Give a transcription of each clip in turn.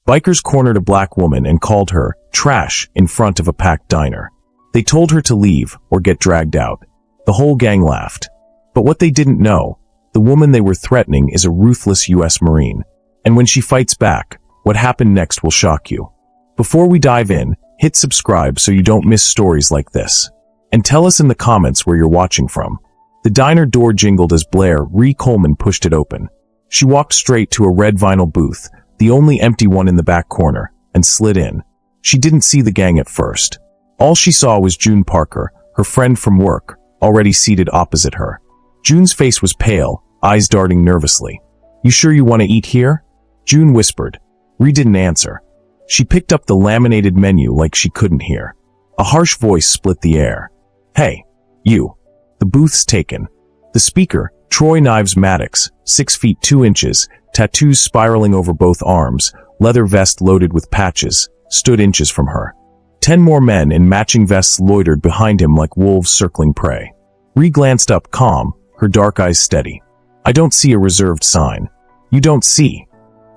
Bikers cornered a black woman and called her trash in front of a packed diner. They told her to leave or get dragged out. The whole gang laughed. But what they didn't know, the woman they were threatening is a ruthless U.S. Marine. And when she fights back, what happened next will shock you. Before we dive in, hit subscribe so you don't miss stories like this. And tell us in the comments where you're watching from. The diner door jingled as Blair Ree Coleman pushed it open. She walked straight to a red vinyl booth, the only empty one in the back corner, and slid in. She didn't see the gang at first. All she saw was June Parker, her friend from work, already seated opposite her. June's face was pale, eyes darting nervously. "You sure you want to eat here?" June whispered. Ree didn't answer. She picked up the laminated menu like she couldn't hear. A harsh voice split the air. "Hey, you. The booth's taken." The speaker, Troy Knives Maddox, 6 feet 2 inches, tattoos spiraling over both arms, leather vest loaded with patches, stood inches from her. 10 more men in matching vests loitered behind him like wolves circling prey. Ree glanced up calm, her dark eyes steady. "I don't see a reserved sign." "You don't see?"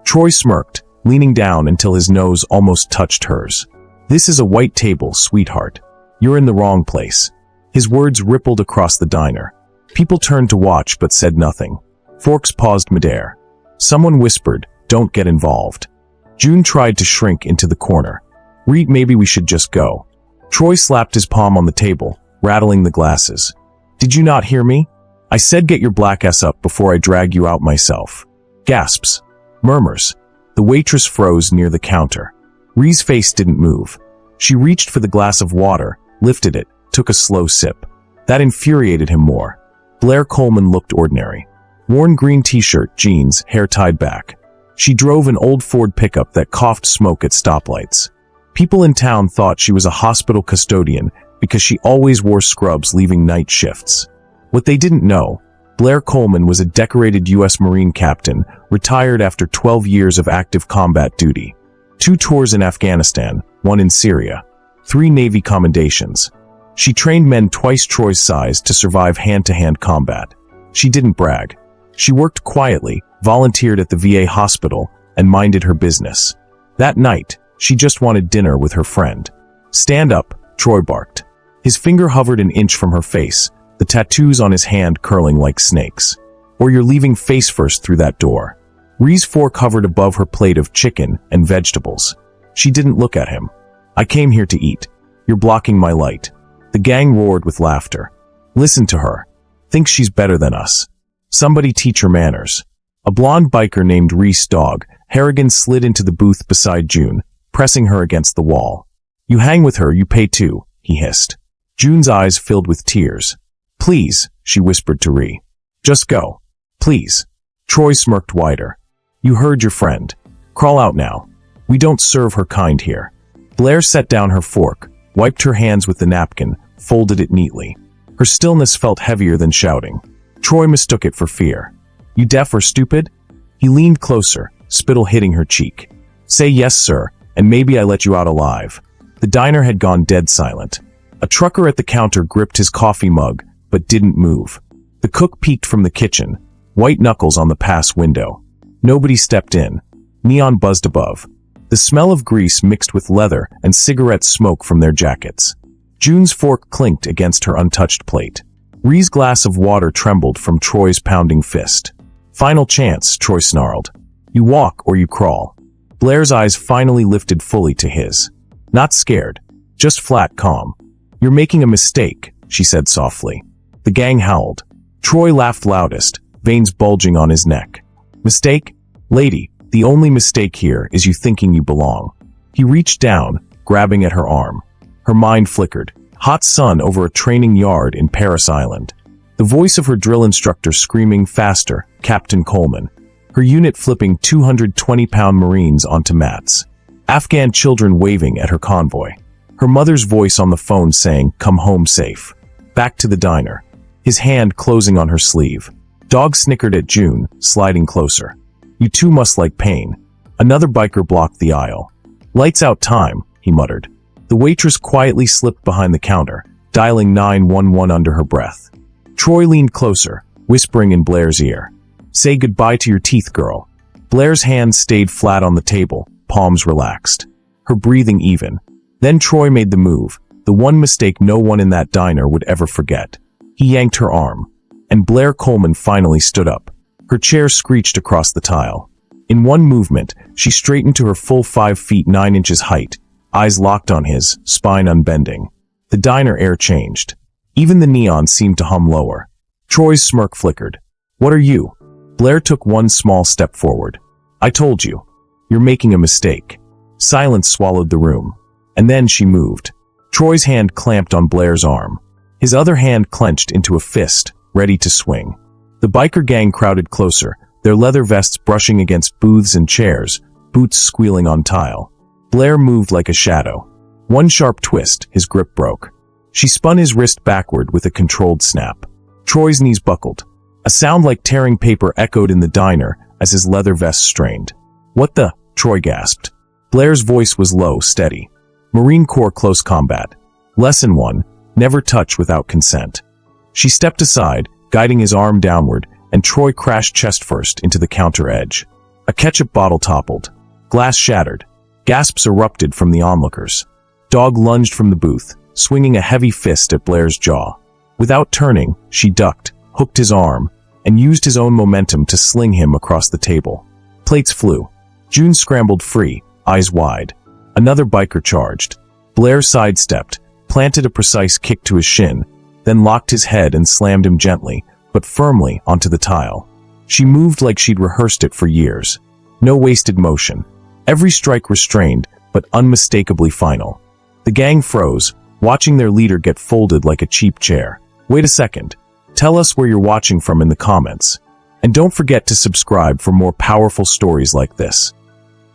Troy smirked, leaning down until his nose almost touched hers. "This is a white table, sweetheart. You're in the wrong place." His words rippled across the diner. People turned to watch but said nothing. Forks paused midair. Someone whispered, "Don't get involved." June tried to shrink into the corner. "Ree, maybe we should just go." Troy slapped his palm on the table, rattling the glasses. "Did you not hear me? I said get your black ass up before I drag you out myself." Gasps. Murmurs. The waitress froze near the counter. Ree's face didn't move. She reached for the glass of water, lifted it, took a slow sip. That infuriated him more. Blair Coleman looked ordinary. Worn green t-shirt, jeans, hair tied back. She drove an old Ford pickup that coughed smoke at stoplights. People in town thought she was a hospital custodian because she always wore scrubs leaving night shifts. What they didn't know, Blair Coleman was a decorated U.S. Marine captain, retired after 12 years of active combat duty. 2 tours in Afghanistan, 1 in Syria. 3 Navy commendations. She trained men twice Troy's size to survive hand-to-hand combat. She didn't brag. She worked quietly, volunteered at the VA hospital, and minded her business. That night, she just wanted dinner with her friend. "Stand up," Troy barked. His finger hovered an inch from her face, the tattoos on his hand curling like snakes. "Or you're leaving face first through that door." Ree's fork hovered above her plate of chicken and vegetables. She didn't look at him. "I came here to eat. You're blocking my light." The gang roared with laughter. "Listen to her. Thinks she's better than us. Somebody teach her manners." A blonde biker named Reese Dog Harrigan slid into the booth beside June, pressing her against the wall. "You hang with her, you pay too," he hissed. June's eyes filled with tears. "Please," she whispered to Ree. "Just go. Please." Troy smirked wider. "You heard your friend. Crawl out now. We don't serve her kind here." Blair set down her fork, wiped her hands with the napkin, folded it neatly. Her stillness felt heavier than shouting. Troy mistook it for fear. "You deaf or stupid?" He leaned closer, spittle hitting her cheek. "Say yes, sir, and maybe I let you out alive." The diner had gone dead silent. A trucker at the counter gripped his coffee mug, but didn't move. The cook peeked from the kitchen, white knuckles on the pass window. Nobody stepped in. Neon buzzed above. The smell of grease mixed with leather and cigarette smoke from their jackets. June's fork clinked against her untouched plate. Ree's glass of water trembled from Troy's pounding fist. "Final chance," Troy snarled. "You walk or you crawl." Blair's eyes finally lifted fully to his. Not scared, just flat calm. "You're making a mistake," she said softly. The gang howled. Troy laughed loudest, veins bulging on his neck. "Mistake? Lady, the only mistake here is you thinking you belong." He reached down, grabbing at her arm. Her mind flickered. Hot sun over a training yard in Paris Island. The voice of her drill instructor screaming faster, "Captain Coleman." Her unit flipping 220-pound Marines onto mats. Afghan children waving at her convoy. Her mother's voice on the phone saying, "Come home safe." Back to the diner. His hand closing on her sleeve. Dog snickered at June, sliding closer. "You two must like pain." Another biker blocked the aisle. "Lights out time," he muttered. The waitress quietly slipped behind the counter, dialing 911 under her breath. Troy leaned closer, whispering in Blair's ear. "Say goodbye to your teeth, girl." Blair's hand stayed flat on the table, palms relaxed. Her breathing even. Then Troy made the move, the one mistake no one in that diner would ever forget. He yanked her arm. And Blair Coleman finally stood up. Her chair screeched across the tile. In one movement, she straightened to her full 5 feet 9 inches height, eyes locked on his, spine unbending. The diner air changed. Even the neon seemed to hum lower. Troy's smirk flickered. "What are you?" Blair took one small step forward. "I told you. You're making a mistake." Silence swallowed the room. And then she moved. Troy's hand clamped on Blair's arm. His other hand clenched into a fist, ready to swing. The biker gang crowded closer, their leather vests brushing against booths and chairs, boots squealing on tile. Blair moved like a shadow. One sharp twist, his grip broke. She spun his wrist backward with a controlled snap. Troy's knees buckled. A sound like tearing paper echoed in the diner as his leather vest strained. "What the?" Troy gasped. Blair's voice was low, steady. "Marine Corps close combat. Lesson 1, never touch without consent." She stepped aside, guiding his arm downward, and Troy crashed chest first into the counter edge. A ketchup bottle toppled. Glass shattered. Gasps erupted from the onlookers. Dog lunged from the booth, swinging a heavy fist at Blair's jaw. Without turning, she ducked, hooked his arm, and used his own momentum to sling him across the table. Plates flew. June scrambled free, eyes wide. Another biker charged. Blair sidestepped, planted a precise kick to his shin, then locked his head and slammed him gently, but firmly, onto the tile. She moved like she'd rehearsed it for years. No wasted motion. Every strike restrained, but unmistakably final. The gang froze, watching their leader get folded like a cheap chair. Wait a second. Tell us where you're watching from in the comments. And don't forget to subscribe for more powerful stories like this.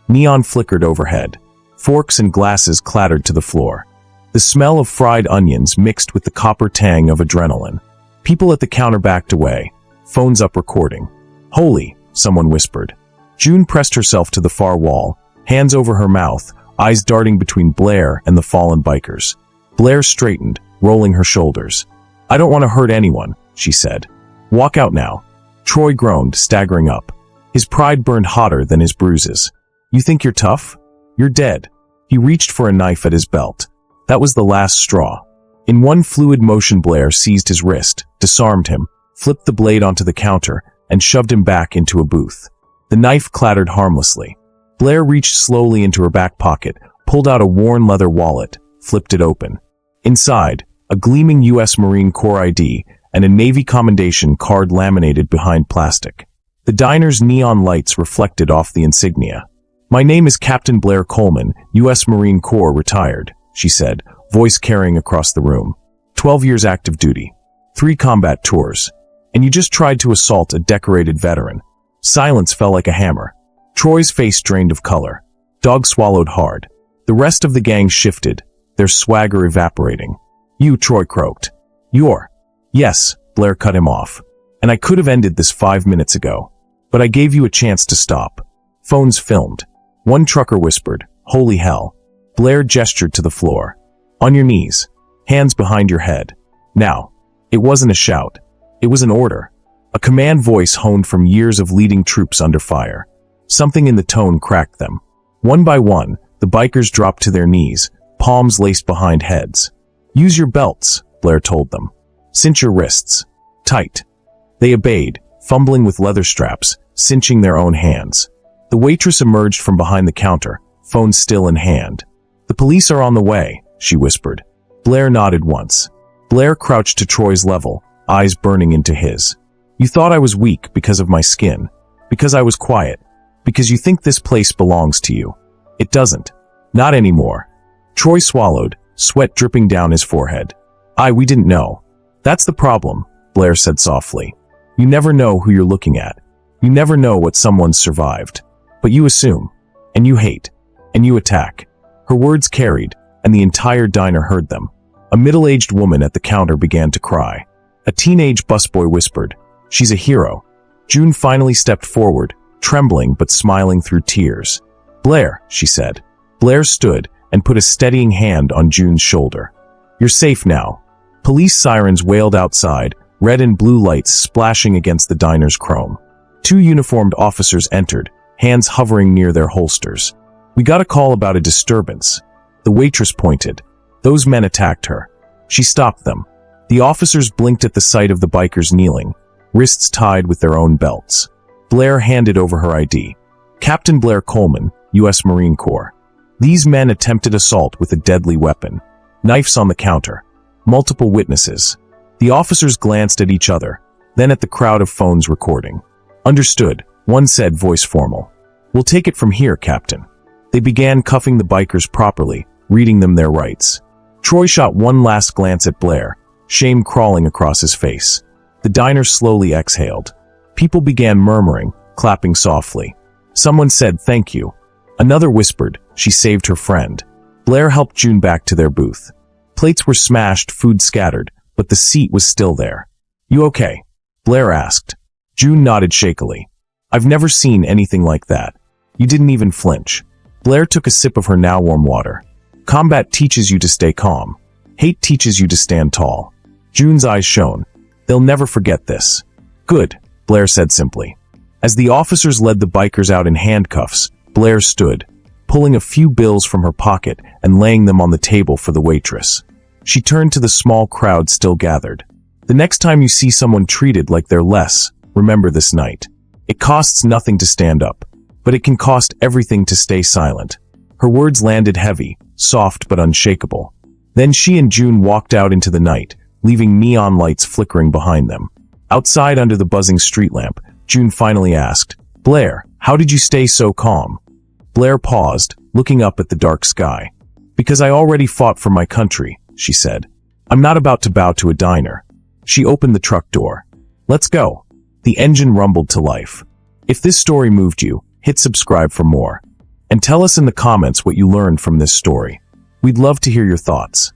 Neon flickered overhead. Forks and glasses clattered to the floor. The smell of fried onions mixed with the copper tang of adrenaline. People at the counter backed away, phones up recording. "Holy," someone whispered. June pressed herself to the far wall, hands over her mouth, eyes darting between Blair and the fallen bikers. Blair straightened, rolling her shoulders. "I don't want to hurt anyone," she said. "Walk out now." Troy groaned, staggering up. His pride burned hotter than his bruises. "You think you're tough? You're dead." He reached for a knife at his belt. That was the last straw. In one fluid motion, Blair seized his wrist, disarmed him, flipped the blade onto the counter, and shoved him back into a booth. The knife clattered harmlessly. Blair reached slowly into her back pocket, pulled out a worn leather wallet, flipped it open. Inside, a gleaming U.S. Marine Corps ID and a Navy commendation card laminated behind plastic. The diner's neon lights reflected off the insignia. "My name is Captain Blair Coleman, U.S. Marine Corps, retired," she said, voice carrying across the room. 12 years active duty. 3 combat tours. And you just tried to assault a decorated veteran." Silence fell like a hammer. Troy's face drained of color. Dog swallowed hard. The rest of the gang shifted, their swagger evaporating. "You," Troy croaked. "You're." "Yes," Blair cut him off. "And I could have ended this 5 minutes ago. But I gave you a chance to stop." Phones filmed. One trucker whispered, "Holy hell." Blair gestured to the floor. "On your knees. Hands behind your head. Now." It wasn't a shout. It was an order. A command voice honed from years of leading troops under fire. Something in the tone cracked them. One by one, the bikers dropped to their knees, palms laced behind heads. "Use your belts," Blair told them. "Cinch your wrists. Tight." They obeyed, fumbling with leather straps, cinching their own hands. The waitress emerged from behind the counter, phone still in hand. "The police are on the way," she whispered. Blair nodded once. Blair crouched to Troy's level, eyes burning into his. "You thought I was weak because of my skin. Because I was quiet. Because you think this place belongs to you. It doesn't. Not anymore." Troy swallowed, sweat dripping down his forehead. We didn't know." "That's the problem," Blair said softly. "You never know who you're looking at. You never know what someone's survived. But you assume. And you hate. And you attack." Her words carried, and the entire diner heard them. A middle-aged woman at the counter began to cry. A teenage busboy whispered, "She's a hero." June finally stepped forward, trembling but smiling through tears. "Blair," she said. Blair stood and put a steadying hand on June's shoulder. "You're safe now." Police sirens wailed outside, red and blue lights splashing against the diner's chrome. 2 uniformed officers entered, hands hovering near their holsters. "We got a call about a disturbance." The waitress pointed. "Those men attacked her." She stopped them. The officers blinked at the sight of the bikers kneeling, wrists tied with their own belts. Blair handed over her ID. "Captain Blair Coleman, U.S. Marine Corps." These men attempted assault with a deadly weapon. Knives on the counter. Multiple witnesses. The officers glanced at each other, then at the crowd of phones recording. "Understood," one said, voice formal. "We'll take it from here, Captain." They began cuffing the bikers properly, reading them their rights. Troy shot one last glance at Blair, shame crawling across his face. The diner slowly exhaled. People began murmuring, clapping softly. Someone said thank you. Another whispered, she saved her friend. Blair helped June back to their booth. Plates were smashed, food scattered, but the seat was still there. "You okay?" Blair asked. June nodded shakily. "I've never seen anything like that. You didn't even flinch." Blair took a sip of her now warm water. "Combat teaches you to stay calm. Hate teaches you to stand tall." June's eyes shone. "They'll never forget this." "Good," Blair said simply. As the officers led the bikers out in handcuffs, Blair stood, pulling a few bills from her pocket and laying them on the table for the waitress. She turned to the small crowd still gathered. "The next time you see someone treated like they're less, remember this night. It costs nothing to stand up, but it can cost everything to stay silent." Her words landed heavy, soft but unshakable. Then she and June walked out into the night, leaving neon lights flickering behind them. Outside under the buzzing street lamp, June finally asked, "Blair, how did you stay so calm?" Blair paused, looking up at the dark sky. "Because I already fought for my country," she said. "I'm not about to bow to a diner." She opened the truck door. "Let's go." The engine rumbled to life. If this story moved you, hit subscribe for more. And tell us in the comments what you learned from this story. We'd love to hear your thoughts.